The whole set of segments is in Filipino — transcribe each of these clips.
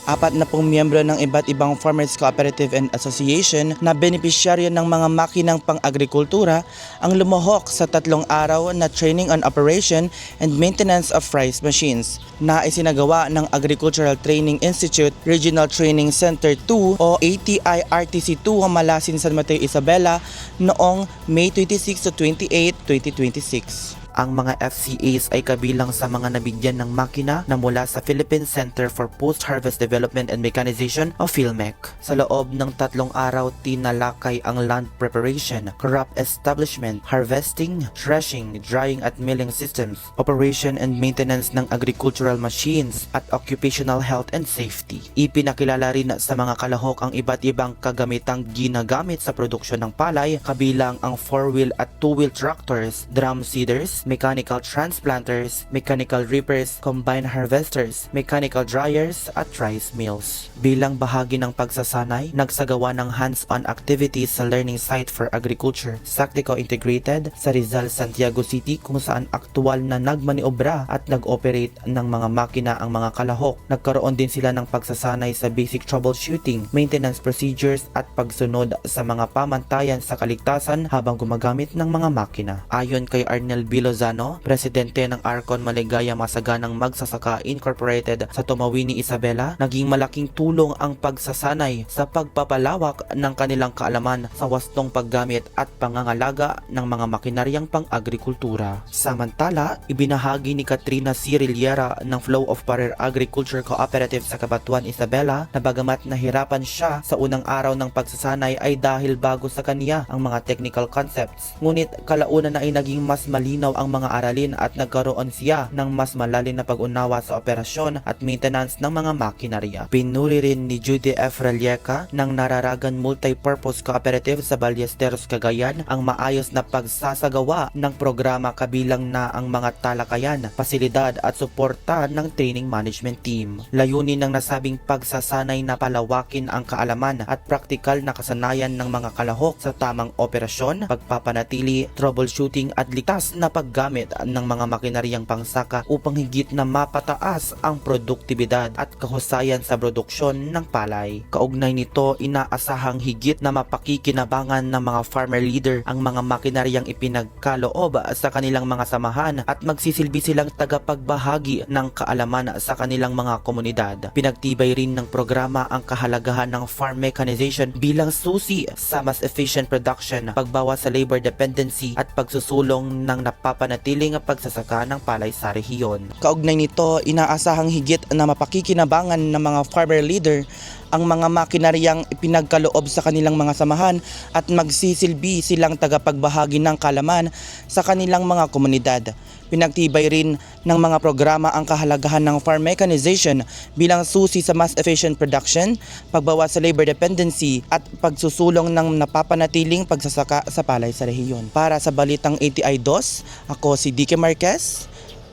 40 miyembro ng iba't ibang Farmers Cooperative and Association na benepisyaryo ng mga makinang pang-agrikultura ang lumuhok sa 3 araw na training on operation and maintenance of rice machines na isinagawa ng Agricultural Training Institute Regional Training Center 2 o ATI-RTC 2 Malasin, San Mateo, Isabela noong May 26 to 28, 2026. Ang mga FCAs ay kabilang sa mga nabigyan ng makina na mula sa Philippine Center for Post-Harvest Development and Mechanization o PhilMech. Sa loob ng 3 araw, tinalakay ang land preparation, crop establishment, harvesting, threshing, drying at milling systems, operation and maintenance ng agricultural machines at occupational health and safety. Ipinakilala rin sa mga kalahok ang iba't ibang kagamitang ginagamit sa produksyon ng palay, kabilang ang 4-wheel at 2-wheel tractors, drum seeders, mechanical transplanters, mechanical reapers, combine harvesters, mechanical dryers at rice mills. Bilang bahagi ng pagsasanay, nagsagawa ng hands-on activities sa Learning Site for Agriculture, Sactico Integrated sa Rizal, Santiago City, kung saan aktual na nagmaniobra at nag-operate ng mga makina ang mga kalahok. Nagkaroon din sila ng pagsasanay sa basic troubleshooting, maintenance procedures at pagsunod sa mga pamantayan sa kaligtasan habang gumagamit ng mga makina. Ayon kay Arnel Bilozano, presidente ng Arcon Maligaya Masaganang Magsasaka Incorporated sa Tumawini, Isabela, naging malaking tulong ang pagsasanay sa pagpapalawak ng kanilang kaalaman sa wastong paggamit at pangangalaga ng mga makinaryang pang-agrikultura. Samantala, ibinahagi ni Katrina C. Riliera ng Flow of Parer Agriculture Cooperative sa Cabanatuan, Isabela, na bagamat nahirapan siya sa unang araw ng pagsasanay ay dahil bago sa kanya ang mga technical concepts. Ngunit kalaunan na ay naging mas malinaw ang mga aralin at nagkaroon siya ng mas malalim na pag-unawa sa operasyon at maintenance ng mga makinarya. Pinuri rin ni Judy F. Relieca ng Nararagan Multipurpose Cooperative sa Ballesteros, Cagayan ang maayos na pagsasagawa ng programa, kabilang na ang mga talakayan, pasilidad at suporta ng training management team. Layunin ng nasabing pagsasanay na palawakin ang kaalaman at praktikal na kasanayan ng mga kalahok sa tamang operasyon, pagpapanatili, troubleshooting at ligtas na paggamit ng mga makinaryang pangsaka upang higit na mapataas ang produktibidad at kahusayan sa produksyon ng palay. Kaugnay nito, inaasahang higit na mapakikinabangan ng mga farmer leader ang mga makinaryang ipinagkaloob sa kanilang mga samahan at magsisilbi silang tagapagbahagi ng kaalaman sa kanilang mga komunidad. Pinagtibay rin ng programa ang kahalagahan ng farm mechanization bilang susi sa mas efficient production, pagbawas sa labor dependency at pagsusulong ng napapanatiling pagsasaka ng palay sa rehiyon. Kaugnay nito, inaasahang higit na mapakikinabangan ng mga farmer leader ang mga makinaryang ipinagkaloob sa kanilang mga samahan at magsisilbi silang tagapagbahagi ng kaalaman sa kanilang mga komunidad. Pinagtibay rin ng mga programa ang kahalagahan ng farm mechanization bilang susi sa mas efficient production, pagbawas sa labor dependency at pagsusulong ng napapanatiling pagsasaka sa palay sa rehiyon. Para sa Balitang ATI 2, ako si Dike Marquez,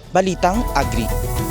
Balitang Agri.